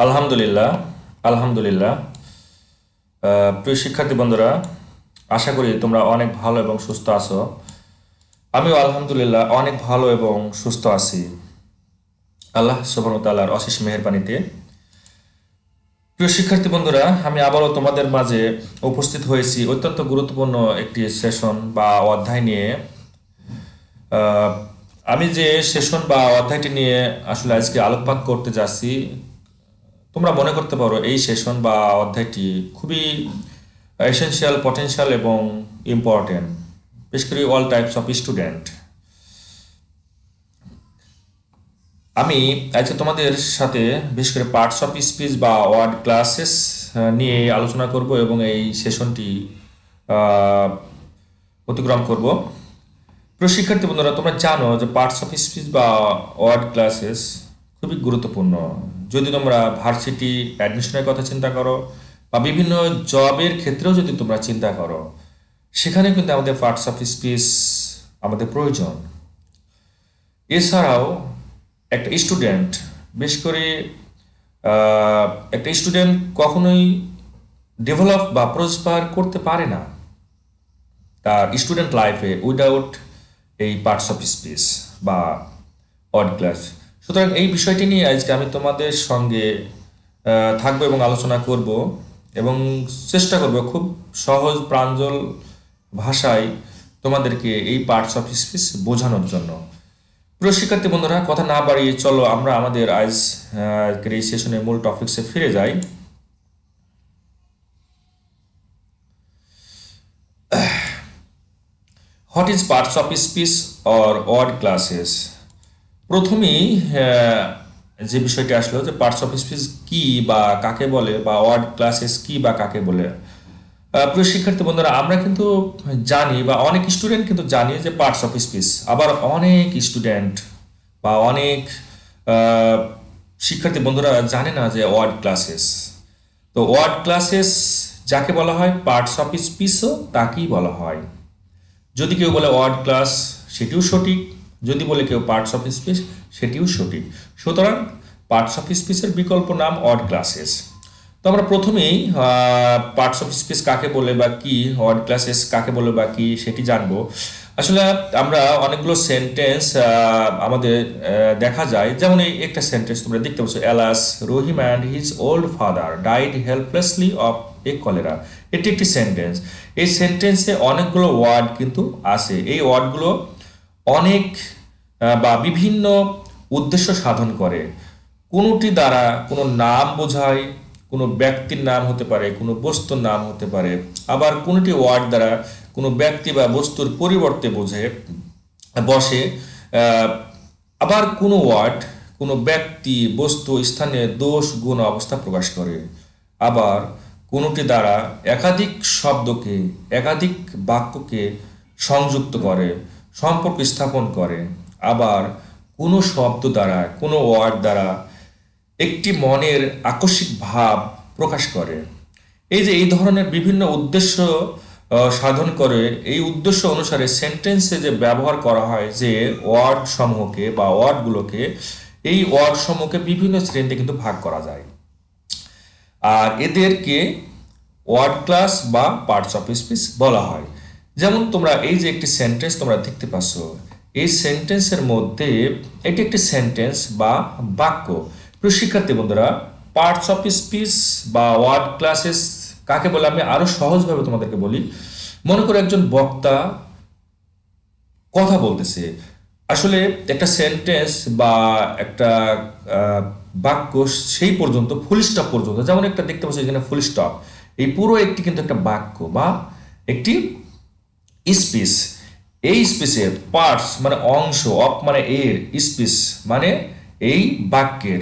আলহামদুলিল্লাহ আলহামদুলিল্লাহ। প্রিয় শিক্ষার্থী বন্ধুরা, আশা করি তোমরা অনেক ভালো এবং সুস্থ আছো। আমিও আলহামদুলিল্লাহ অনেক ভালো এবং সুস্থ আছি আল্লাহ সুবহানাহু ওয়া তাআলার অশেষ মেহেরবানিতে। প্রিয় শিক্ষার্থী বন্ধুরা, আমি আবারও তোমাদের মাঝে উপস্থিত হয়েছি অত্যন্ত গুরুত্বপূর্ণ একটি সেশন বা অধ্যায় নিয়ে। আহ, আমি যে সেশন বা অধ্যায়টি নিয়ে আসলে আজকে আলোকপাত করতে যাচ্ছি, তোমরা মনে করতে পারো এই সেশন বা অধ্যায়টি খুবই এসেনশিয়াল, পটেনশিয়াল এবং ইম্পর্টেন্ট, বিশেষ করে অল টাইপস অফ স্টুডেন্ট। আমি আজকে তোমাদের সাথে বিশেষ করে পার্টস অফ স্পিচ বা ওয়ার্ড ক্লাসেস নিয়ে আলোচনা করব এবং এই সেশনটি অতিক্রম করব। প্রিয় শিক্ষার্থী বন্ধুরা, তোমরা জানো যে পার্টস অফ স্পিচ বা ওয়ার্ড ক্লাসেস খুবই গুরুত্বপূর্ণ। যদি তোমরা ভার্সিটি অ্যাডমিশনের কথা চিন্তা করো বা বিভিন্ন জবের ক্ষেত্রেও যদি তোমরা চিন্তা করো, সেখানে কিন্তু আমাদের পার্টস অফ স্পিচ আমাদের প্রয়োজন। এছাড়াও একটা স্টুডেন্ট, বিশেষ করে একটা স্টুডেন্ট কখনোই ডেভেলপ বা প্রসপার করতে পারে না তার স্টুডেন্ট লাইফে উইদাউট এই পার্টস অফ স্পিচ বা ওয়ার্ড ক্লাস। সুতরাং এই বিষয়টি নিয়ে আজকে আমি তোমাদের সঙ্গে থাকবো এবং আলোচনা করব এবং চেষ্টা করব খুব সহজ প্রাঞ্জল ভাষায় তোমাদেরকে এই পার্টস অফ স্পিচ বোঝানোর জন্য। প্রিয় শিক্ষার্থী বন্ধুরা, কথা না বাড়িয়ে চলো আমরা আমাদের আজকের এই সেশনের মূল টপিকসে ফিরে যাই। What is parts of speech or word classes? প্রথমেই যে বিষয়টি আসলো যে পার্টস অফ স্পিচ কি বা কাকে বলে বা ওয়ার্ড ক্লাসেস কি বা কাকে বলে। প্রিয় শিক্ষার্থী বন্ধুরা, আমরা কিন্তু জানি বা অনেক স্টুডেন্ট কিন্তু জানি যে পার্টস অফ স্পিচ, আবার অনেক স্টুডেন্ট বা অনেক শিক্ষার্থী বন্ধুরা জানে না যে ওয়ার্ড ক্লাসেস। তো ওয়ার্ড ক্লাসেস যাকে বলা হয় পার্টস অফ স্পিচও তাকেই বলা হয়। যদি কেউ বলে ওয়ার্ড ক্লাস সেটিও সঠিক, যদি বলে কেউ পার্টস অফ স্পিচ সেটিও সঠিক। সুতরাং পার্টস অফ স্পিচের বিকল্প নাম ওয়ার্ড ক্লাসেস। তো আমরা প্রথমেই পার্টস অফ স্পিচ কাকে বলে বা কি, ওয়ার্ড ক্লাসেস কাকে বলে বা কি সেটি জানবো। আসলে আমরা অনেকগুলো সেন্টেন্স আমাদের দেখা যায়, যেমন এই একটা সেন্টেন্স তোমরা দেখতে পাচ্ছ, alas Rahim and his old father died helplessly of a cholera. এটি একটি সেন্টেন্স। এই সেন্টেন্সে অনেকগুলো ওয়ার্ড কিন্তু আছে। এই ওয়ার্ডগুলো অনেক বা বিভিন্ন উদ্দেশ্য সাধন করে। কোনোটি দ্বারা কোনো নাম বোঝায়, কোনো ব্যক্তির নাম হতে পারে, কোনো বস্তুর নাম হতে পারে। আবার কোনোটি ওয়ার্ড দ্বারা কোনো ব্যক্তি বা বস্তুর পরিবর্তে বসে। আবার কোনো ওয়ার্ড কোনো ব্যক্তি, বস্তু, স্থানে দোষ, গুণ, অবস্থা প্রকাশ করে। আবার কোনোটি দ্বারা একাধিক শব্দকে, একাধিক বাক্যকে সংযুক্ত করে, সম্পর্ক স্থাপন করে। আবার কোনো শব্দ দ্বারা, কোনো ওয়ার্ড দ্বারা একটি মনের আকস্মিক ভাব প্রকাশ করে। এই যে এই ধরনের বিভিন্ন উদ্দেশ্য সাধন করে, এই উদ্দেশ্য অনুসারে সেন্টেন্সে যে ব্যবহার করা হয় যে ওয়ার্ড সমূহকে বা ওয়ার্ডগুলোকে, এই ওয়ার্ড সমূহকে বিভিন্ন শ্রেণীতে কিন্তু ভাগ করা যায়। আর এদেরকে ওয়ার্ড ক্লাস বা পার্টস অফ স্পিচ বলা হয়। যেমন তোমরা এই যে একটি সেন্টেন্স তোমরা দেখতে পাচ্ছ, এই সেন্টেন্সের মধ্যে এটি একটি সেন্টেন্স বা বাক্য। প্রিয় শিক্ষার্থী বন্ধুরা, পার্টস অফ স্পিচ বা ওয়ার্ড ক্লাসেস কাকে বলে আমি আরো সহজভাবে তোমাদেরকে বলি। মনে করো একজন বক্তা কথা বলতেছে। আসলে একটা সেন্টেন্স বা একটা বাক্য সেই পর্যন্ত, ফুল স্টপ পর্যন্ত, যেমন একটা দেখতে পাচ্ছি এখানে ফুল স্টপ, এই পুরো একটি কিন্তু একটা বাক্য বা একটি স্পিচ। এই স্পিচের পার্টস মানে অংশ, অফ মানে এর, স্পিচ মানে এই বাক্যের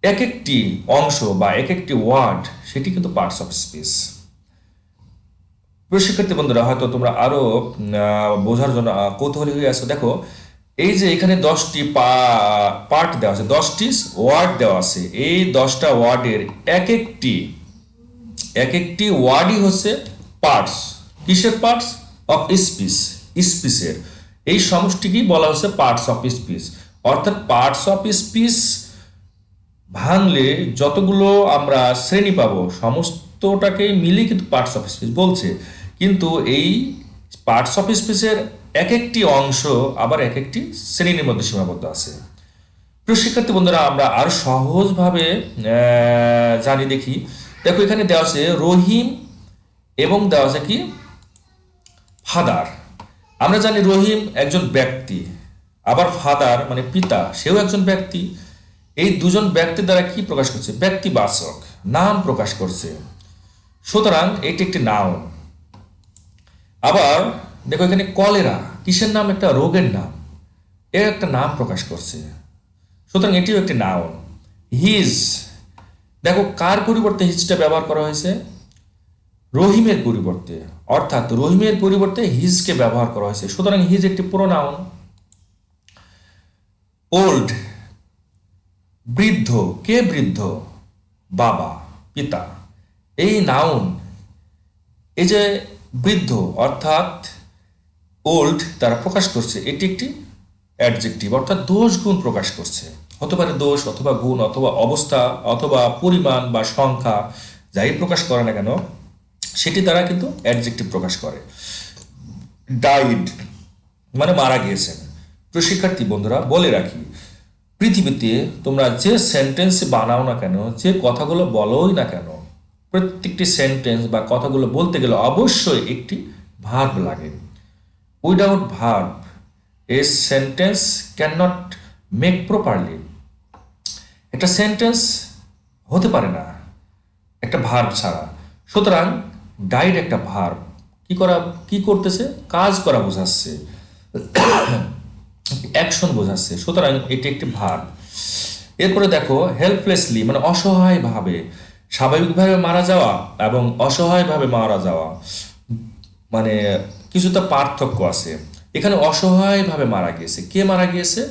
এক একটি অংশ বা এক একটি ওয়ার্ড, সেটি কিন্তু পার্টস অফ স্পিচ। প্রিয় শিক্ষার্থী বন্ধুরা, হয়তো তোমরা আরো বোঝার জন্য কৌতূহলী হয়ে আছো। দেখো এই যে এখানে 10টি পার্ট দেওয়া আছে, 10টি ওয়ার্ড দেওয়া আছে। এই 10টা ওয়ার্ডের এক একটি ওয়ার্ডই হচ্ছে পার্টস। কিসের পার্টস? অফ স্পিচ, স্পিচের এই সমষ্টিকেই বলা হচ্ছে পার্টস অফ স্পিচ। অর্থাৎ পার্টস অফ স্পিচ ভাঙলে যতগুলো আমরা শ্রেণী পাবো সমস্তটাকে মিলে কিন্তু পার্টস অফ স্পিচ বলছে, কিন্তু এই পার্টস অফ স্পিচের এক একটি অংশ আবার এক একটি শ্রেণীর মধ্যে সীমাবদ্ধ আছে। প্রিয় শিক্ষার্থী বন্ধুরা, আমরা আরো সহজভাবে জানি দেখি। দেখো এখানে দেওয়া আছে রহিম এবং দেওয়া আছে কি ফাদার। আমরা জানি রহিম একজন ব্যক্তি, আবার ফাদার মানে পিতা, সেও একজন ব্যক্তি। এই দুজন ব্যক্তির দ্বারা কি প্রকাশ করছে? ব্যক্তিবাচক নাম প্রকাশ করছে, সুতরাং এটি একটি নাউন। আবার দেখো এখানে কলেরা কিসের নাম? একটা রোগের নাম, এর একটা নাম প্রকাশ করছে, সুতরাং এটিও একটি নাউন। হিজ, দেখো কার পরিবর্তে হিজটা ব্যবহার করা হয়েছে? রহিমের পরিবর্তে, অর্থাৎ রহিমের পরিবর্তে হিজকে ব্যবহার করা হয়েছে, সুতরাং হিজ একটি প্রোনাউন। ওল্ড, বৃদ্ধ, কে বৃদ্ধ? বাবা, পিতা। এই নাউন, এই যে বৃদ্ধ অর্থাৎ ওল্ড তারা প্রকাশ করছে, এটি একটি অ্যাডজেক্টিভ, অর্থাৎ দোষ গুণ প্রকাশ করছে। হতে পারে দোষ অথবা গুণ অথবা অবস্থা অথবা পরিমাণ বা সংখ্যা, যাই প্রকাশ করে না কেন সেটি দ্বারা কিন্তু অ্যাডজেক্টিভ প্রকাশ করে। ডাইড মানে মারা গিয়েছেন। প্রিয় শিক্ষার্থী বন্ধুরা, বলে রাখি, পৃথিবীতে তোমরা যে সেন্টেন্স বানাও না কেন, যে কথাগুলো বলোই না কেন, প্রত্যেকটি সেন্টেন্স বা কথাগুলো বলতে গেলে অবশ্যই একটি ভার্ব লাগে। Without verb a sentence can not make properly. একটা সেন্টেন্স হতে পারে না একটা ভার্ব ছাড়া। সুতরাং ডাইড একটা ভার্ব, কি করতেছে? কাজ করা বোঝাচ্ছে, অ্যাকশন বোঝাচ্ছে, সুতরাং এটি একটি ভার্ব। এরপরে দেখো হেল্পলেসলি মানে অসহায়ভাবে। স্বাভাবিকভাবে মারা যাওয়া এবং অসহায়ভাবে মারা যাওয়া মানে কিছুটা পার্থক্য আছে। এখানে অসহায়ভাবে মারা গিয়েছে, কে মারা গিয়েছে?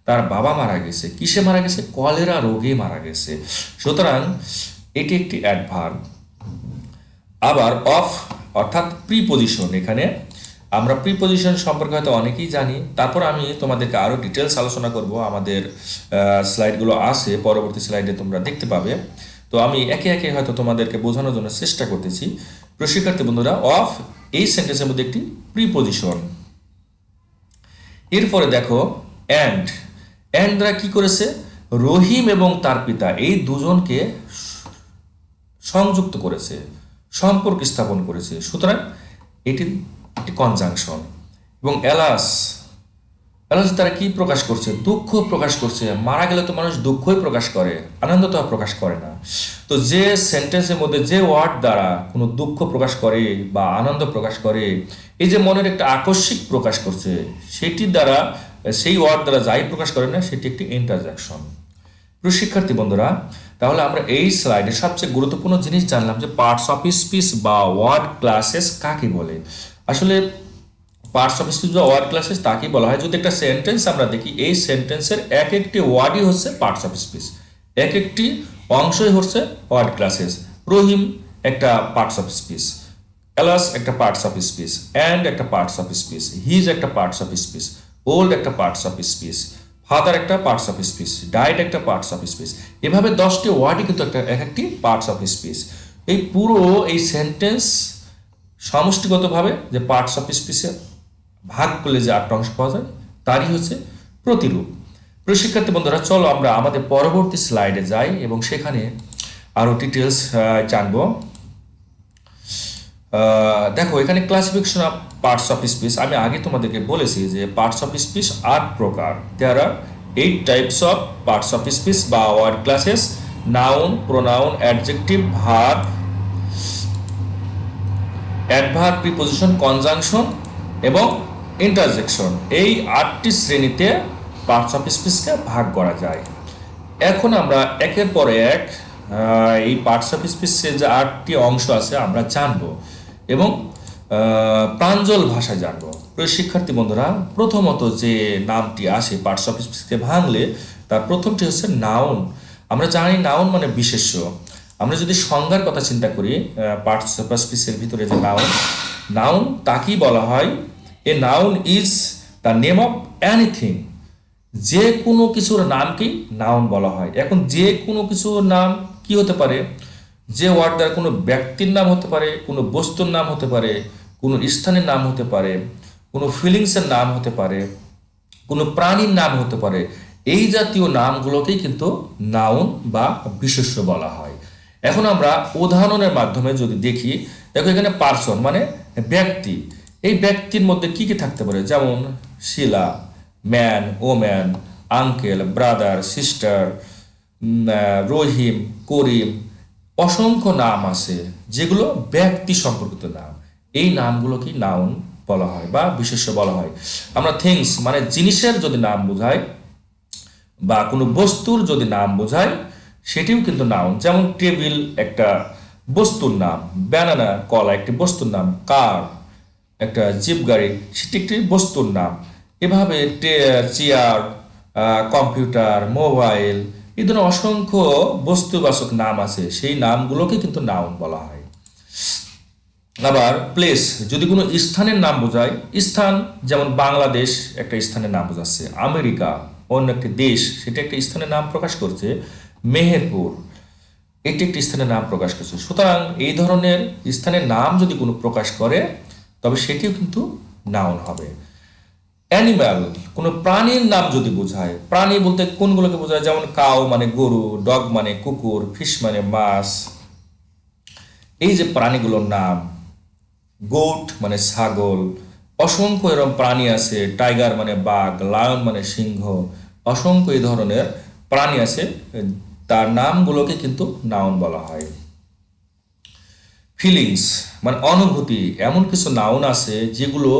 তার বাবা মারা গেছে। কিসে মারা গেছে? কলেরা রোগে মারা গেছে, সুতরাং এটি একটি অ্যাডভার্ব। আবার অফ অর্থাৎ প্রিপজিশন, এখানে আমরা প্রিপজিশন সম্পর্কে হয়তো অনেকেই জানি, তারপর আমি তোমাদেরকে আরও ডিটেলস আলোচনা করব। আমাদের স্লাইডগুলো আছে, পরবর্তী স্লাইডে তোমরা দেখতে পাবে। তো আমি একে একে হয়তো তোমাদেরকে বোঝানোর জন্য চেষ্টা করতেছি। শিক্ষার্থী বন্ধুরা, অফ এই সেন্টেন্সের মধ্যে একটি প্রিপজিশন। এরপরে দেখো অ্যান্ড দ্বারা কি করেছে? রহিম এবং তার পিতা এই দুজনকে সংযুক্ত করেছে, সম্পর্ক স্থাপন করেছে, সুতরাং এটি একটি কনজাংশন। এবং এলাস তারা কি প্রকাশ করছে? দুঃখ প্রকাশ করছে। মারা গেলে তো মানুষ দুঃখই প্রকাশ করে, আনন্দ তো প্রকাশ করে না। তো যে সেন্টেন্সের মধ্যে যে ওয়ার্ড দ্বারা কোনো দুঃখ প্রকাশ করে বা আনন্দ প্রকাশ করে, এই যে মনের একটা আকস্মিক প্রকাশ করছে, সেটির দ্বারা, সেই ওয়ার্ড দ্বারা যাই প্রকাশ করে না, সেটি একটি ইন্টারজেকশন। প্রিয় শিক্ষার্থী বন্ধুরা, তাহলে আমরা এই স্লাইডে সবচেয়ে গুরুত্বপূর্ণ জিনিস জানলাম যে পার্টস অফ স্পিচ বা ওয়ার্ড ক্লাসেস কাকে বলে। আসলে পার্টস অফ স্পিচ বা ওয়ার্ড ক্লাসেস তাকেই বলা হয়। যদি একটা সেন্টেন্স আমরা দেখি, এই সেন্টেন্সের এক একটি ওয়ার্ডই হচ্ছে পার্টস অফ স্পিচ, এক একটি অংশই হচ্ছে ওয়ার্ড ক্লাসেস। রহিম একটা পার্টস অফ স্পিচ, এলাস একটা পার্টস অফ স্পিচ, অ্যান্ড একটা পার্টস অফ স্পিচ, হিজ একটা পার্টস অফ স্পিচ, ওল্ড একটা পার্টস অফ স্পিচ, ফাদার একটা পার্টস অফ স্পিচ, ডাইট একটা পার্টস অফ স্পিচ। এভাবে 10টি ওয়ার্ডই কিন্তু এক একটি পার্টস অফ স্পিচ। এই পুরো এই সেন্টেন্স সমষ্টিগতভাবে যে পার্টস অফ স্পিচে ভাগ করলে যে 8টা অংশ পাওয়া যায়, তারই হচ্ছে প্রতিরূপ। প্রিয় শিক্ষার্থী বন্ধুরা, চলো আমরা আমাদের পরবর্তী স্লাইডে যাই এবং সেখানে আরো ডিটেলস জানবো। দেখো এখানে classification of parts of speech, আমি আগে তোমাদেরকে বলেছি যে পার্টস অফ স্পিচ 8 প্রকার। There are 8 types of parts of speech বা word classes: noun, pronoun, adjective, verb, adverb, preposition, conjunction এবং ইন্টারজেকশন। এই 8টি শ্রেণীতে পার্টস অফ স্পিচকে ভাগ করা যায়। এখন আমরা একের পর এক এই পার্টস অফ স্পিচের যে 8টি অংশ আছে আমরা জানবো এবং প্রাঞ্জল ভাষায় জানবো। প্রিয় শিক্ষার্থী বন্ধুরা, প্রথমত যে নামটি আসে পার্টস অফ স্পিচকে ভাঙলে, তার প্রথমটি হচ্ছে নাউন। আমরা জানি নাউন মানে বিশেষ্য। আমরা যদি সংজ্ঞার কথা চিন্তা করি, পার্টস অফ স্পিচের ভিতরে যে নাউন তাকেই বলা হয়, a noun is the name of anything যে কোনো কিছুর নামকেই নাউন বলা হয়। এখন যে কোনো কিছুর নাম কি হতে পারে? যে ওয়ার্ড দ্বারা কোনো ব্যক্তির নাম হতে পারে, কোনো বস্তুর নাম হতে পারে, কোনো স্থানের নাম হতে পারে, কোনো ফিলিংসের নাম হতে পারে, কোনো প্রাণীর নাম হতে পারে। এই জাতীয় নামগুলোকেই কিন্তু নাউন বা বিশেষ্য বলা হয়। এখন আমরা উদাহরণের মাধ্যমে যদি দেখি, দেখো এখানে পার্সন মানে ব্যক্তি। এই ব্যক্তির মধ্যে কি কি থাকতে পারে? যেমন Sheela, man, woman, uncle, brother, sister, Rahim, Karim, অসংখ্য নাম আছে যেগুলো ব্যক্তি সম্পর্কিত নাম। এই নামগুলোকে নাউন বলা হয় বা বিশেষ্য বলা হয়। আমরা থিংস মানে জিনিসের যদি নাম বোঝায় বা কোনো বস্তুর যদি নাম বোঝায় সেটিও কিন্তু নাউন। যেমন টেবিল একটা বস্তুর নাম, ব্যানানা কলা একটি বস্তুর নাম, কার একটা জিপ গাড়ি সেটি একটি বস্তুর নাম। এভাবে চেয়ার, কম্পিউটার, মোবাইল এই ধরনের অসংখ্য বস্তুবাচক নাম আছে, সেই নামগুলোকে কিন্তু নাউন বলা হয়। আবার প্লেস যদি কোনো স্থানের নাম বোঝায়, স্থান যেমন বাংলাদেশ একটা স্থানের নাম বোঝাচ্ছে, আমেরিকা অন্য একটি দেশ সেটা একটা স্থানের নাম প্রকাশ করছে, মেহেরপুর এটি একটি স্থানের নাম প্রকাশ করছে। সুতরাং এই ধরনের স্থানের নাম যদি কোনো প্রকাশ করে তবে সেটিও কিন্তু নাউন হবে। অ্যানিম্যাল কোনো প্রাণীর নাম যদি বোঝায়, প্রাণী বলতে কোনগুলোকে বোঝায়? যেমন কাউ মানে গরু, ডগ মানে কুকুর, ফিশ মানে মাছ, এই যে প্রাণীগুলোর নাম, গোট মানে ছাগল, অসংখ্য এরকম প্রাণী আছে, টাইগার মানে বাঘ, লায়ন মানে সিংহ, অসংখ্য এই ধরনের প্রাণী আছে, তার নামগুলোকে কিন্তু নাউন বলা হয়। ফিলিংস মানে অনুভূতি, এমন কিছু নাউন আছে যেগুলো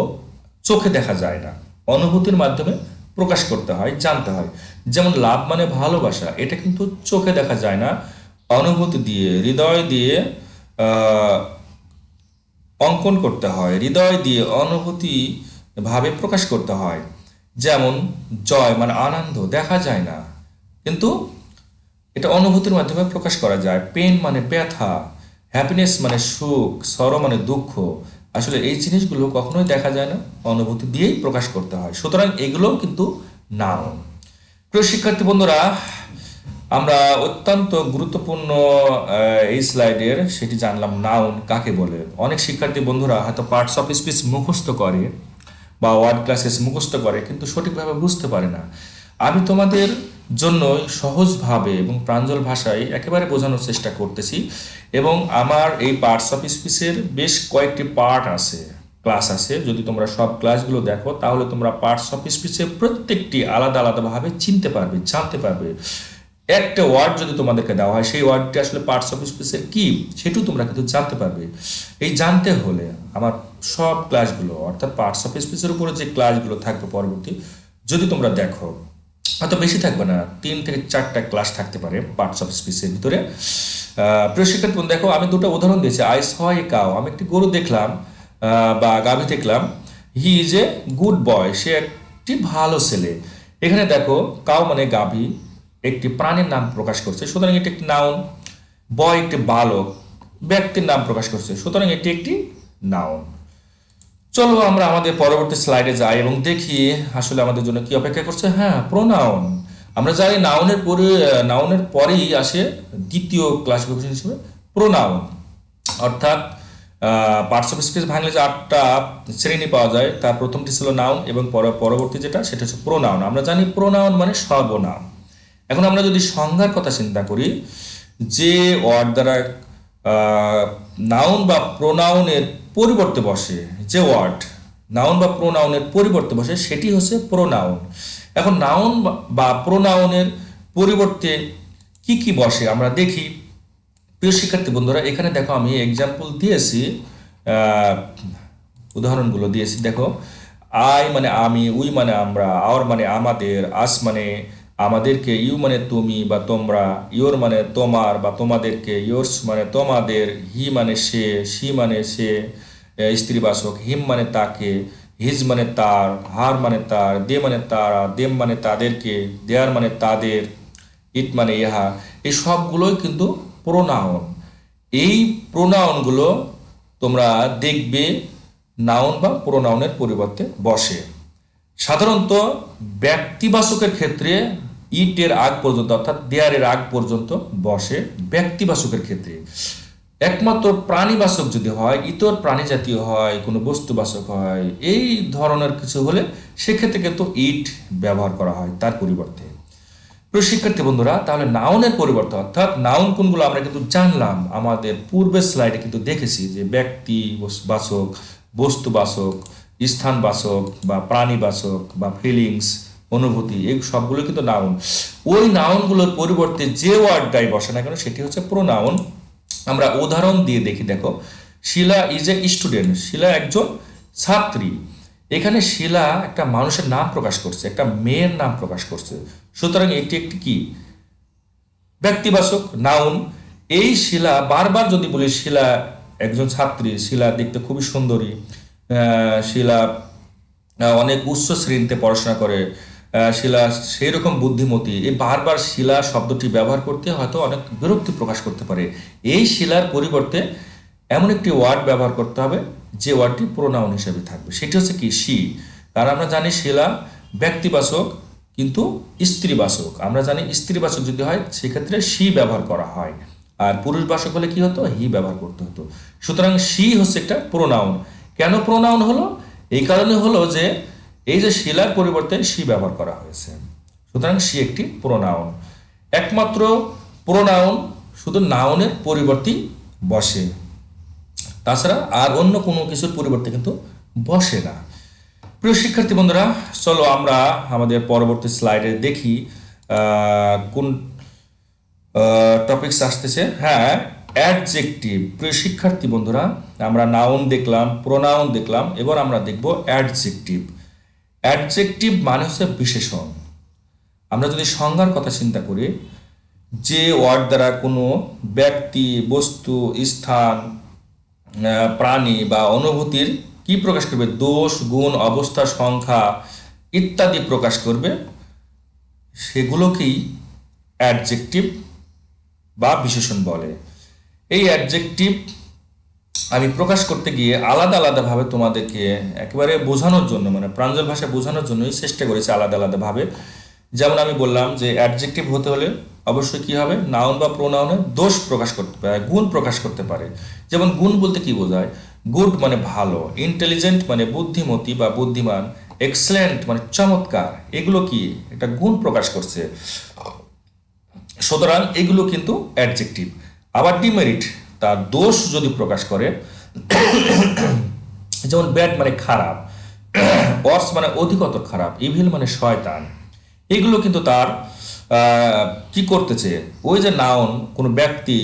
চোখে দেখা যায় না, অনুভূতির মাধ্যমে প্রকাশ করতে হয়, জানতে হয়। যেমন লাভ মানে ভালোবাসা, এটা কিন্তু চোখে দেখা যায় না, অনুভূতি দিয়ে হৃদয় দিয়ে আহ, অঙ্কন করতে হয়, হৃদয় দিয়ে অনুভূতি ভাবে প্রকাশ করতে হয়। যেমন জয় মানে আনন্দ, দেখা যায় না কিন্তু এটা অনুভূতির মাধ্যমে প্রকাশ করা যায়। পেন মানে ব্যথা, হ্যাপিনেস মানে সুখ, সরো মানে দুঃখ। আসলে এই জিনিসগুলো কখনোই দেখা যায় না, অনুভূতি দিয়েই প্রকাশ করতে হয়। সুতরাং এগুলোও কিন্তু নাউন। প্রিয় শিক্ষার্থী বন্ধুরা, আমরা অত্যন্ত গুরুত্বপূর্ণ এই স্লাইডের সেটি জানলাম নাউন কাকে বলে। অনেক শিক্ষার্থী বন্ধুরা হয়তো পার্টস অফ স্পিচ মুখস্থ করে বা ওয়ার্ড ক্লাসেস মুখস্থ করে কিন্তু সঠিকভাবে বুঝতে পারে না। আমি তোমাদের জন্য সহজভাবে এবং প্রাঞ্জল ভাষায় একেবারে বোঝানোর চেষ্টা করতেছি, এবং আমার এই পার্টস অফ স্পিচের বেশ কয়েকটি পার্ট আছে, ক্লাস আছে। যদি তোমরা সব ক্লাসগুলো দেখো তাহলে তোমরা পার্টস অফ স্পিচের প্রত্যেকটি আলাদা আলাদাভাবে চিনতে পারবে, জানতে পারবে। একটা ওয়ার্ড যদি তোমাদেরকে দেওয়া হয় সেই ওয়ার্ডটি আসলে পার্টস অফ স্পিচের কি সেটাও তোমরা কিন্তু জানতে পারবে। এই জানতে হলে আমার সব ক্লাসগুলো অর্থাৎ পার্টস অফ স্পিচের উপরে যে ক্লাসগুলো থাকবে পরবর্তী, যদি তোমরা দেখো হয়তো বেশি থাকবে না, 3 থেকে 4টা ক্লাস থাকতে পারে পার্টস অফ স্পিচের ভিতরে। প্রিয় শিক্ষার্থী দেখো আমি দুটো উদাহরণ দিয়েছি। আই স এ কাউ, আমি একটি গরু দেখলাম বা গাভী দেখলাম। He is a good boy, সে একটি ভালো ছেলে। এখানে দেখো কাউ মানে গাভী একটি প্রাণীর নাম প্রকাশ করছে, সুতরাং এটি একটি নাউন। বয় একটি বালক, ব্যক্তির নাম প্রকাশ করছে, সুতরাং এটি একটি নাউন। চলো আমরা আমাদের পরবর্তী স্লাইডে যাই এবং দেখি আসলে আমাদের জন্য কি অপেক্ষা করছে। হ্যাঁ, প্রোনাউন। আমরা জানি নাউনের পরেই আসে দ্বিতীয় ক্লাসিফিকেশন হিসেবে প্রোনাউন। অর্থাৎ পার্টস অফ স্পিচ ভাঙলে যে 8টা শ্রেণী পাওয়া যায় তার প্রথমটি ছিল নাউন এবং পরবর্তী যেটা সেটা হচ্ছে প্রোনাউন। আমরা জানি প্রোনাউন মানে সর্বনাম। এখন আমরা যদি সংজ্ঞার কথা চিন্তা করি, যে ওয়ার্ড দ্বারা নাউন বা প্রোনাউনের পরিবর্তে বসে, যে ওয়ার্ড নাউন বা প্রোনাউনের পরিবর্তে বসে সেটি হচ্ছে প্রোনাউন। এখন নাউন বা প্রোনাউনের পরিবর্তে কি কি বসে আমরা দেখি। প্রিয় শিক্ষার্থী বন্ধুরা, এখানে দেখো আমি এক্সাম্পল দিয়েছি, উদাহরণগুলো দিয়েছি। দেখো আই মানে আমি, উই মানে আমরা, আওয়ার মানে আমাদের, আস মানে আমাদেরকে, ইউ মানে তুমি বা তোমরা, ইয়োর মানে তোমার বা তোমাদেরকে, ইয়োর্স মানে তোমাদের, হি মানে সে, সি মানে সে স্ত্রীবাচক, হিম মানে তাকে, হিজ মানে তার, হার মানে তার, দে মানে তারা, দেম মানে তাদেরকে, দেয়ার মানে তাদের, ইট মানে ইহা। এই সবগুলোই কিন্তু প্রোনাউন। এই প্রোনাউনগুলো তোমরা দেখবে নাউন বা প্রোনাউনের পরিবর্তে বসে। সাধারণত ব্যক্তিবাচকের ক্ষেত্রে ইটের আগ পর্যন্ত অর্থাৎ দেয়ারের আগ পর্যন্ত বসে ব্যক্তিবাচকের ক্ষেত্রে। একমাত্র প্রাণীবাচক যদি হয়, ইতর প্রাণী জাতীয় হয়, কোনো বস্তুবাচক হয়, এই ধরনের কিছু হলে সেক্ষেত্রে কিন্তু ইট ব্যবহার করা হয় তার পরিবর্তে। প্রিয় শিক্ষার্থী বন্ধুরা, তাহলে নাউনের পরিবর্তে অর্থাৎ নাউন কোনগুলো আমরা কিন্তু জানলাম, আমাদের পূর্বের স্লাইডে কিন্তু দেখেছি যে ব্যক্তিবাচক, বস্তুবাচক, স্থানবাচক বা প্রাণীবাচক বা ফিলিংস, অনুভূতি, এই সবগুলো কিন্তু নাউন। ওই নাউনগুলোর পরিবর্তে যে ওয়ার্ডটাই বসে না কেন সেটি হচ্ছে প্রোনাউন। আমরা উদাহরণ দিয়ে দেখি। দেখো, শিলা ইজ এ স্টুডেন্ট, শিলা একজন ছাত্রী। এখানে শিলা একটা মানুষের নাম প্রকাশ করছে, একটা মেয়ের নাম প্রকাশ করছে, সুতরাং এটি একটি কি ব্যক্তিবাচক নাউন। এই শিলা, বারবার যদি বলি শিলা একজন ছাত্রী, শিলা দেখতে খুবই সুন্দরী, শিলা অনেক উচ্চ শ্রেণীতে পড়াশোনা করে, শিলা সেই রকম বুদ্ধিমতী, এই বারবার শিলা শব্দটি ব্যবহার করতে হয়তো অনেক বিরক্তি প্রকাশ করতে পারে। এই শিলার পরিবর্তে এমন একটি ওয়ার্ড ব্যবহার করতে হবে যে ওয়ার্ডটি প্রোনাউন হিসেবে থাকবে, সেটি হচ্ছে কি শি। কারণ আমরা জানি শিলা ব্যক্তিবাচক কিন্তু স্ত্রীবাচক, আমরা জানি স্ত্রীবাচক যদি হয় সেক্ষেত্রে শি ব্যবহার করা হয়, আর পুরুষবাচক হলে কি হতো, হি ব্যবহার করতে হতো। সুতরাং শি হচ্ছে একটা প্রোনাউন। কেন প্রোনাউন হলো? এই কারণে হলো যে এই যে শিলার পরিবর্তে শি ব্যবহার করা হয়েছে, সুতরাং শি একটি প্রোনাউন। একমাত্র প্রোনাউন শুধু নাউনের পরিবর্তে বসে, তাছাড়া আর অন্য কোনো কিছুর পরিবর্তে কিন্তু বসে না। প্রিয় শিক্ষার্থী বন্ধুরা, চলো আমরা আমাদের পরবর্তী স্লাইডে দেখি কোন টপিকস আসতেছে। হ্যাঁ, অ্যাডজেক্টিভ। প্রিয় শিক্ষার্থী বন্ধুরা, আমরা নাউন দেখলাম, প্রোনাউন দেখলাম, এবার আমরা দেখব অ্যাডজেক্টিভ। অ্যাডজেক্টিভ মানে হচ্ছে বিশেষণ। আমরা যদি সংজ্ঞার কথা চিন্তা করি, যে ওয়ার্ড দ্বারা কোনো ব্যক্তি, বস্তু, স্থান, প্রাণী বা অনুভূতির কি প্রকাশ করবে, দোষ, গুণ, অবস্থা, সংখ্যা ইত্যাদি প্রকাশ করবে, সেগুলোকেই অ্যাডজেক্টিভ বা বিশেষণ বলে। এই অ্যাডজেক্টিভ আমি প্রকাশ করতে গিয়ে আলাদা আলাদাভাবে তোমাদেরকে একেবারে বোঝানোর জন্য, মানে প্রাঞ্জল ভাষায় বোঝানোর জন্যই চেষ্টা করেছি আলাদা আলাদাভাবে। যেমন আমি বললাম যে অ্যাডজেক্টিভ হতে হলে অবশ্যই কি হবে, নাউন বা প্রোনাউনে দোষ প্রকাশ করতে পারে, গুণ প্রকাশ করতে পারে। যেমন গুণ বলতে কি বোঝায়, গুড মানে ভালো, ইন্টেলিজেন্ট মানে বুদ্ধিমতী বা বুদ্ধিমান, এক্সেলেন্ট মানে চমৎকার, এগুলো কি একটা গুণ প্রকাশ করছে, সুতরাং এগুলো কিন্তু অ্যাডজেক্টিভ। আবার ডিমেরিট, তার দোষ যদি প্রকাশ করে, যেমন ব্যাড মানে খারাপ, ওয়ার্স মানে অধিকতর খারাপ, ইভিল মানে শয়তান, এগুলো কিন্তু তার কি করতেছে, ওই যে নাউন কোনো ব্যক্তি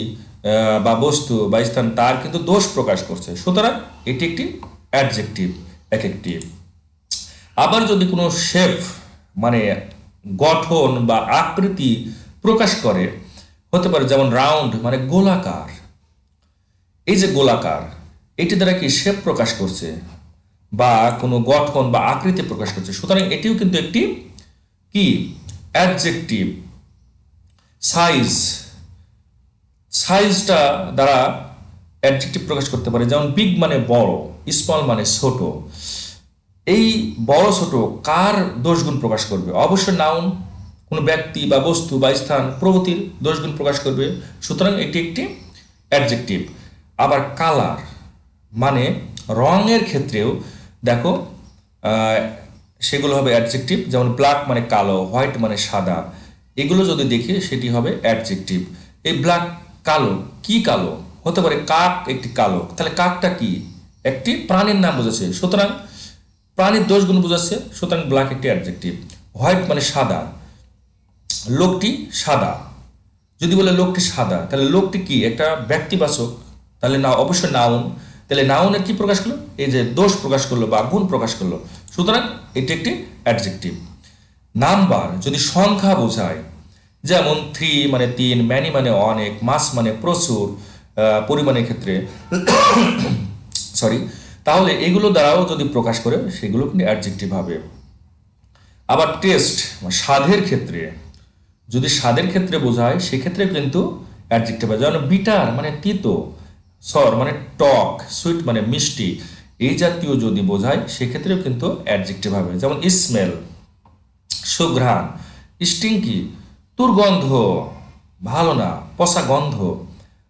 বা বস্তু বা স্থান তার কিন্তু দোষ প্রকাশ করছে, সুতরাং এটি একটি অ্যাডজেক্টিভ অ্যাডজেক্টিভ। আবার যদি কোনো শেপ মানে গঠন বা আকৃতি প্রকাশ করে, হতে পারে যেমন রাউন্ড মানে গোলাকার, এই যে গোলাকার, এটি দ্বারা কি শেপ প্রকাশ করছে বা কোনো গঠন বা আকৃতি প্রকাশ করছে, সুতরাং এটিও কিন্তু একটি কি অ্যাডজেক্টিভ। সাইজ, সাইজটা দ্বারা অ্যাডজেক্টিভ প্রকাশ করতে পারে, যেমন বিগ মানে বড়, স্মল মানে ছোট। এই বড় ছোট কার দোষগুণ প্রকাশ করবে, অবশ্যই নাউন, কোনো ব্যক্তি বা বস্তু বা স্থান প্রভৃতির দোষগুণ প্রকাশ করবে, সুতরাং এটি একটি অ্যাডজেক্টিভ। আবার কালার মানে রঙের ক্ষেত্রেও দেখো সেগুলো হবে অ্যাডজেক্টিভ, যেমন ব্ল্যাক মানে কালো, হোয়াইট মানে সাদা, এগুলো যদি দেখি সেটি হবে অ্যাডজেক্টিভ। এই ব্ল্যাক কালো, কি কালো, হতে পারে কাক একটি কালো, তাহলে কাকটা কি একটি প্রাণীর নাম বোঝাচ্ছে, সুতরাং প্রাণীর দোষগুণ বোঝাচ্ছে, সুতরাং ব্ল্যাক একটি অ্যাডজেক্টিভ। হোয়াইট মানে সাদা, লোকটি সাদা, যদি বলে লোকটি সাদা তাহলে লোকটি কি একটা ব্যক্তিবাচক, তাহলে না অবশ্যই নাউন, তাহলে নাউনের কি প্রকাশ করলো, এই যে দোষ প্রকাশ করলো বা গুণ প্রকাশ করলো, সুতরাং এটি একটি অ্যাডজেক্টিভ। নাম্বার যদি সংখ্যা বোঝায়, যেমন 3 মানে 3, ম্যানি মানে অনেক, মাস মানে প্রচুর, পরিমাণের ক্ষেত্রে সরি, তাহলে এগুলো দ্বারাও যদি প্রকাশ করে সেগুলো কিন্তু অ্যাডজেক্টিভ হবে। আবার টেস্ট স্বাদের ক্ষেত্রে, যদি স্বাদের ক্ষেত্রে বোঝায় সেক্ষেত্রে কিন্তু অ্যাডজেক্টিভ হয়, যেমন বিটার মানে তিতো, সর মানে টক, সুইট মানে মিষ্টি, এই জাতীয় যদি বোঝায় সেক্ষেত্রেও কিন্তু অ্যাডজেক্টিভ হবে। যেমন স্মেল সুঘ্রাণ, স্টিংকি দুর্গন্ধ, ভালো না, পচা গন্ধ।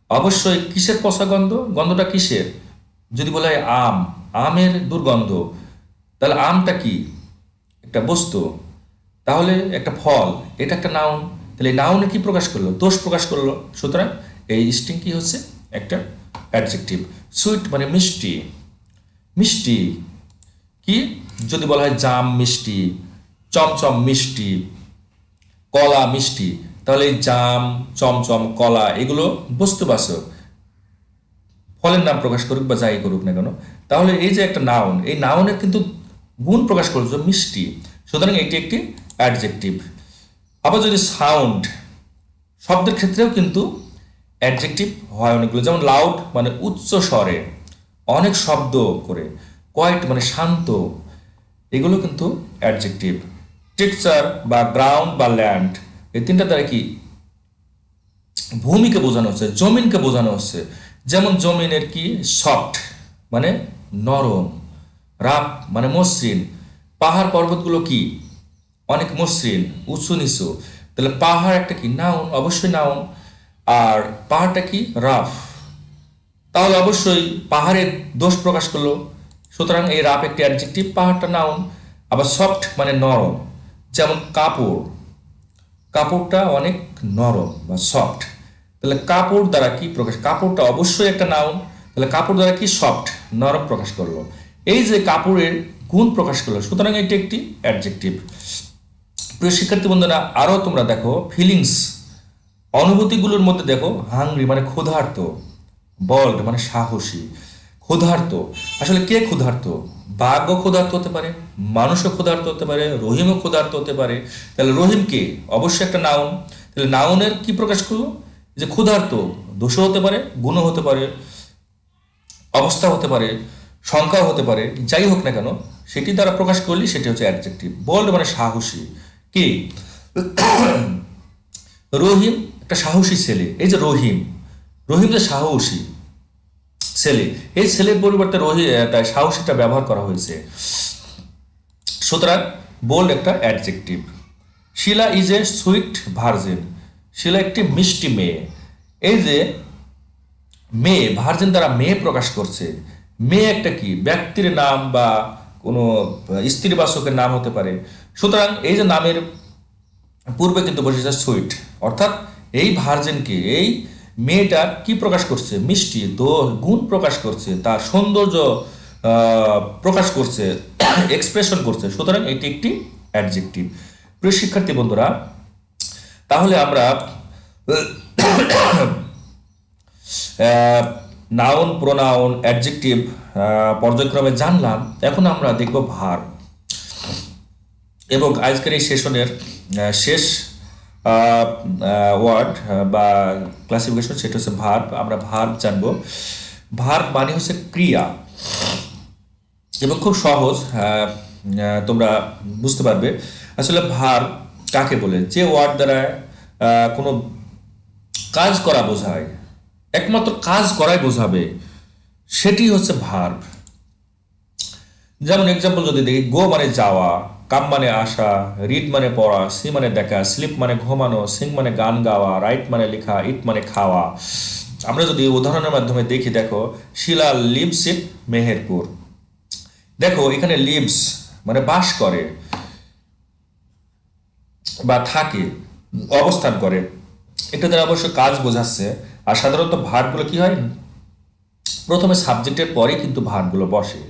অবশ্যই কিসের পচা গন্ধ? গন্ধটা কিসের? যদি বলা হয় আম, আমের দুর্গন্ধ, তাহলে আমটা কি? একটা বস্তু, তাহলে একটা ফল, এটা একটা নাউন, তাহলে নাউনে কি প্রকাশ করলো? দোষ প্রকাশ করলো। সুতরাং এই স্টিং কি হচ্ছে? একটা অ্যাডজেক্টিভ। সুইট মানে মিষ্টি, মিষ্টি কি? যদি বলা হয় জাম মিষ্টি, চমচম মিষ্টি, কলা মিষ্টি, তাহলে এই জাম, চমচম, কলা এগুলো বস্তুবাচক, ফলের নাম প্রকাশ করুক বা যাই করুক না কেন, তাহলে এই যে একটা নাউন, এই নাউনের কিন্তু গুণ প্রকাশ করছে মিষ্টি, সুতরাং এটি একটি অ্যাডজেক্টিভ। আবার যদি সাউন্ড, শব্দের ক্ষেত্রেও কিন্তু অ্যাডজেক্টিভ হয় অনেকগুলো। যেমন লাউড মানে উচ্চ স্বরে, অনেক শব্দ করে, কোয়াইট মানে শান্ত, এগুলো কিন্তু অ্যাডজেক্টিভ। টেক্সচার বা গ্রাউন্ড বা ল্যান্ড, এই তিনটা দ্বারা কি ভূমিকে বোঝানো হচ্ছে, জমিনকে বোঝানো হচ্ছে। যেমন জমিনের কি সফট মানে নরম, রাফ মানে মসৃণ, পাহাড় পর্বতগুলো কি অনেক মসৃণ, উঁচু নিচু, তাহলে পাহাড় একটা কি নাউন, অবশ্যই নাউন। আর পাহাড়টা কি রাফ, তাহলে অবশ্যই পাহাড়ের দোষ প্রকাশ করলো, সুতরাং এই রাফ একটি অ্যাডজেক্টিভ, পাহাড়টা নাউন। আবার সফট মানে নরম, যেমন কাপড়, কাপড়টা অনেক নরম বা সফট, তাহলে কাপড় দ্বারা কি প্রকাশ? কাপড়টা অবশ্যই একটা নাউন, তাহলে কাপড় দ্বারা কি সফট নরম প্রকাশ করলো, এই যে কাপড়ের গুণ প্রকাশ করলো, সুতরাং এটি একটি অ্যাডজেক্টিভ। প্রিয় শিক্ষার্থী বন্ধুরা, আরও তোমরা দেখো ফিলিংস, অনুভূতিগুলোর মধ্যে দেখো হাংরি মানে ক্ষুধার্ত, বল্ড মানে সাহসী, ক্ষুধার্ত, আসলে কে ক্ষুধার্ত? বাঘও ক্ষুধার্ত হতে পারে, মানুষও ক্ষুধার্ত হতে পারে, রহিমও ক্ষুধার্ত হতে পারে, তাহলে রহিম কে? অবশ্যই একটা নাউন, তাহলে নাউনের কি প্রকাশ করলো? যে ক্ষুধার্ত, দোষও হতে পারে, গুণও হতে পারে, অবস্থা হতে পারে, সংখ্যাও হতে পারে, যাই হোক না কেন সেটি দ্বারা প্রকাশ করলে সেটি হচ্ছে অ্যাডজেক্টিভ। বোল্ড মানে সাহসী, কি? রহিম একটা সাহসী ছেলে, এই যে রহিম, রহিম যে সাহসী ছেলে, এই ছেলের পরিবর্তে তাই সাহসীটা ব্যবহার করা হয়েছে, সুতরাং বোল্ড একটা adjective. Sheela is a sweet virgin, Sheela একটি মিষ্টি মেয়ে, এই যে মেয়ে, ভার্জিন দ্বারা মেয়ে প্রকাশ করছে। মেয়ে একটা কি ব্যক্তির নাম বা কোনো স্ত্রীবাচকের নাম হতে পারে, সুতরাং এই যে নামের পূর্বে কিন্তু বসেছে সুইট, অর্থাৎ এই ভার্জিনকে, এই মেয়েটার কি প্রকাশ করছে? মিষ্টি, গুণ প্রকাশ করছে, তার সৌন্দর্য প্রকাশ করছে, এক্সপ্রেশন করছে, সুতরাং এটি একটি অ্যাডজেক্টিভ। প্রিয় শিক্ষার্থী বন্ধুরা, তাহলে আমরা নাউন, প্রোনাউন, অ্যাডজেক্টিভ পর্যায়ক্রমে জানলাম। এখন আমরা দেখব ভার্ব, এবং আজকের এই সেশনের শেষ ওয়ার্ড বা ক্লাসিফিকেশন সেটা হচ্ছে ভার্ব। আমরা ভার্ব জানবো। ভার্ব মানে হচ্ছে ক্রিয়া, এবং খুব সহজ, তোমরা বুঝতে পারবে আসলে ভার্ব কাকে বলে। যে ওয়ার্ড দ্বারা কোনো কাজ করা বোঝায়, একমাত্র কাজ করাই বোঝাবে, সেটি হচ্ছে ভার্ব। যেমন এক্সাম্পল যদি দেখি, গো মানে যাওয়া, কাম মানে আসা, রিড মানে পড়া, সি মানে দেখা, স্লিপ মানে ঘুমানো, সিং মানে গান গাওয়া, রাইট মানে লেখা, ইট মানে খাওয়া। আমরা যদি উদাহরণের মাধ্যমে দেখি, দেখো শিলা লিভস ইন মেহেরপুর, দেখো এখানে লিভস মানে বাস করে বা থাকে, অবস্থান করে, এটা দ্বারা অবশ্য কাজ বোঝাচ্ছে। আর সাধারণত ভার্বগুলো কি হয়, প্রথমে সাবজেক্টের পরেই কিন্তু ভার্বগুলো বসে,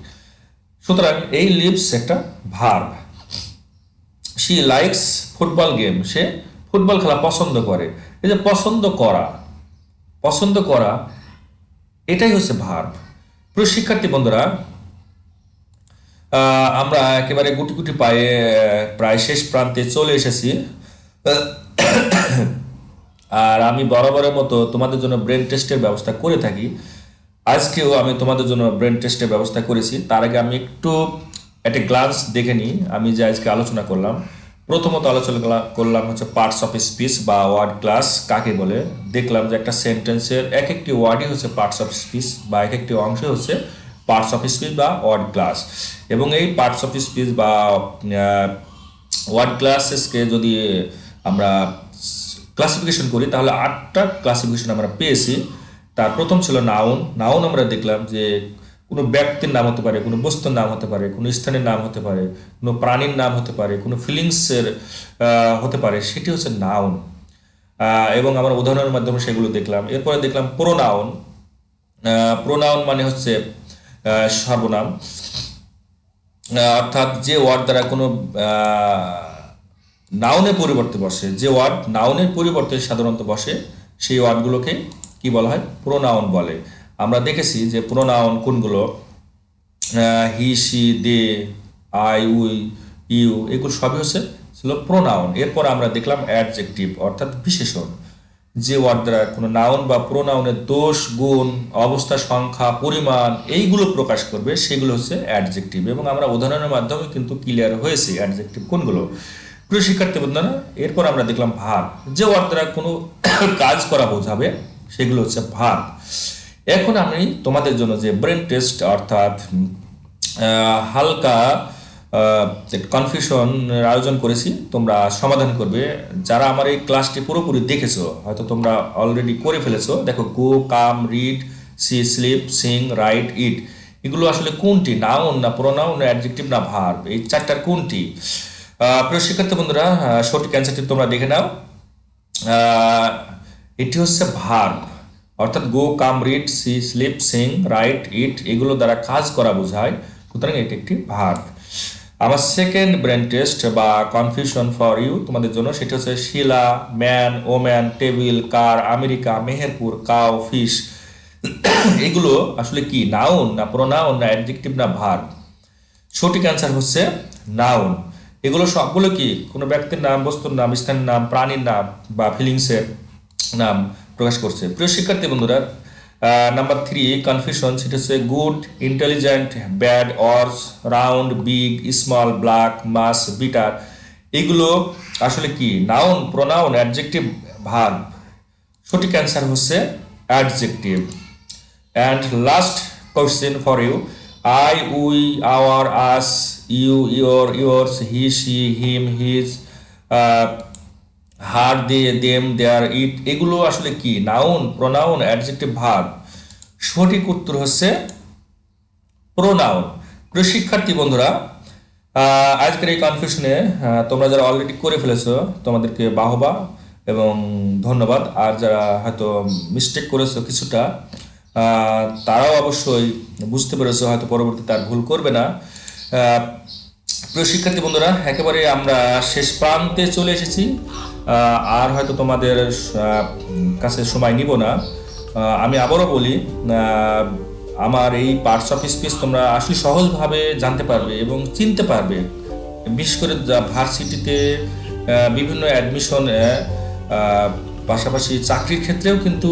সুতরাং এই লিভস একটা verb. She likes football game, say football খেলা পছন্দ করে। এই যে পছন্দ করা, পছন্দ করা, এটাই হচ্ছে ভার্ব। প্রিয় শিক্ষার্থী বন্ধুরা, আমরা একেবারে গুটি গুটি পায়ে প্রায় শেষ প্রান্তে চলে এসেছি। আর আমি বরাবরের মতো তোমাদের জন্য ব্রেন টেস্টের ব্যবস্থা করে থাকি। আজকেও আমি তোমাদের জন্য ব্রেন টেস্টের ব্যবস্থা করেছি। তার আগে আমি একটু একটা গ্লান্স দেখে নিই আমি যে আজকে আলোচনা করলাম। প্রথমত আলোচনা করলাম হচ্ছে পার্টস অফ স্পিচ বা ওয়ার্ড ক্লাস কাকে বলে। দেখলাম যে একটা সেন্টেন্সের এক একটি ওয়ার্ডই হচ্ছে পার্টস অফ স্পিচ বা এক একটি অংশ হচ্ছে পার্টস অফ স্পিচ বা ওয়ার্ড ক্লাস। এবং এই পার্টস অফ স্পিচ বা ওয়ার্ড ক্লাসেসকে যদি আমরা ক্লাসিফিকেশন করি তাহলে 8টা ক্লাসিফিকেশন আমরা পেয়েছি। তার প্রথম ছিল নাউন। নাউন আমরা দেখলাম যে কোনো ব্যক্তির নাম হতে পারে, কোনো বস্তুর নাম হতে পারে, কোনো স্থানের নাম হতে পারে, কোনো প্রাণীর নাম হতে পারে, কোনো ফিলিংসের হতে পারে, সেটি হচ্ছে নাউন। এবং আমরা উদাহরণের মাধ্যমে সেগুলো দেখলাম। এরপরে দেখলাম প্রোনাউন। প্রোনাউন মানে হচ্ছে সর্বনাম, অর্থাৎ যে ওয়ার্ড দ্বারা কোনো নাউনের পরিবর্তে বসে, যে ওয়ার্ড নাউনের পরিবর্তে সাধারণত বসে সেই ওয়ার্ডগুলোকে কি বলা হয়? প্রোনাউন বলে। আমরা দেখেছি যে প্রোনাউন কোনগুলো, he, she, they, I, we, you, এগুলো সবই ছিল প্রোনাউন। এরপর আমরা দেখলাম অ্যাডজেক্টিভ অর্থাৎ বিশেষণ, যে ওয়ার্ড দ্বারা কোনো নাউন বা প্রোনাউনের দোষ, গুণ, অবস্থা, সংখ্যা, পরিমাণ এইগুলো প্রকাশ করবে, সেগুলো হচ্ছে অ্যাডজেক্টিভ। এবং আমরা উদাহরণের মাধ্যমে কিন্তু ক্লিয়ার হয়েছে অ্যাডজেক্টিভ কোনগুলো। প্রিয় শিক্ষার্থী বন্ধুরা, এরপর আমরা দেখলাম ভার্ব, যে ওয়ার্ড দ্বারা কোনো কাজ করা বোঝাবে সেগুলো হচ্ছে ভার্ব। এখন আমি তোমাদের জন্য যে ব্রেন টেস্ট অর্থাৎ হালকা কনফিউশন আয়োজন করেছি, তোমরা সমাধান করবে। যারা আমার এই ক্লাসটি পুরোপুরি দেখেছো, হয়তো তোমরা অলরেডি করে ফেলেছো। দেখো, go, come, read, see, sleep, sing, write, eat, এগুলো আসলে কোনটি? নাউন না প্রোনাউন না অ্যাডজেক্টিভ না ভার্ব? এই চারটার কোনটি? প্রিয় শিক্ষার্থী বন্ধুরা, সঠিক অ্যান্সারটি তোমরা দেখে নাও। এটি হচ্ছে ভার্ব, অর্থাৎ go, come, read, see, sleep, sing, write, eat এগুলো দ্বারা কাজ করা বোঝায়, সুতরাং এটি একটি ভার্ব। আমার সেকেন্ড ব্রেন টেস্ট বা কনফিউশন ফর ইউ তোমাদের জন্য, সেটা হচ্ছে শিলা, ম্যান, ওম্যান, টেবিল, কার, আমেরিকা, মেহেরপুর, কাউ, ফিশ, এগুলো আসলে কি? নাউন না প্রোনাউন না অ্যাডজেক্টিভ না ভার্ব? সঠিক অ্যান্সার হচ্ছে নাউন। এগুলো সবগুলো কি? কোনো ব্যক্তির নাম, বস্তুর নাম, স্থানের নাম, প্রাণীর নাম বা ফিলিংসের নাম প্রকাশ করছে। প্রিয় শিক্ষার্থী বন্ধুরা, নাম্বার 3 কনফিউশন, সেটা হচ্ছে good, intelligent, bad, worse, round, big, small, black, mass, bitter, এগুলো আসলে কি? Noun, pronoun, adjective, verb? সঠিক অ্যান্সার হচ্ছে adjective. And last question for you, I, we, our, us, you, your, yours, he, she, him, his, her, they, them, their, it, এগুলো আসলে কি? Noun, pronoun, adjective, verb? সঠিক উত্তর হচ্ছে pronoun. প্রিয় শিক্ষার্থী বন্ধুরা, আজকের এই কনফিউশনে তোমরা যারা অলরেডি করে ফেলেছো তোমাদেরকে বাহবা এবং ধন্যবাদ। আর যারা হয়তো মিস্টেক করেছো কিছুটা, তারাও অবশ্যই বুঝতে পেরেছো, হয়তো পরবর্তীতে আর ভুল করবে না। প্রিয় শিক্ষার্থী বন্ধুরা, একেবারে আমরা শেষ প্রান্তে চলে এসেছি। আর হয়তো তোমাদের কাছে সময় নিব না। আমি আবারও বলি, আমার এই পার্টস অফ স্পিচ তোমরা আসলে সহজভাবে জানতে পারবে এবং চিনতে পারবে। বিশেষ করে ভার্সিটিতে বিভিন্ন অ্যাডমিশনে, পাশাপাশি চাকরির ক্ষেত্রেও কিন্তু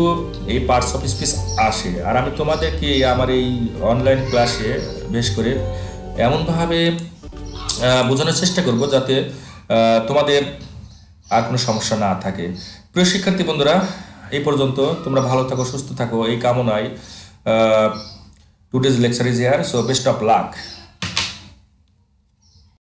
এই পার্টস অফ স্পিচ আসে। আর আমি তোমাদেরকে আমার এই অনলাইন ক্লাসে বেশ করে এমনভাবে বোঝানোর চেষ্টা করব যাতে তোমাদের আর কোনো সমস্যা না থাকে। প্রিয় শিক্ষার্থী বন্ধুরা, এই পর্যন্ত। তোমরা ভালো থাকো, সুস্থ থাকো, এই কামনায় today's lecture is here, so best of luck.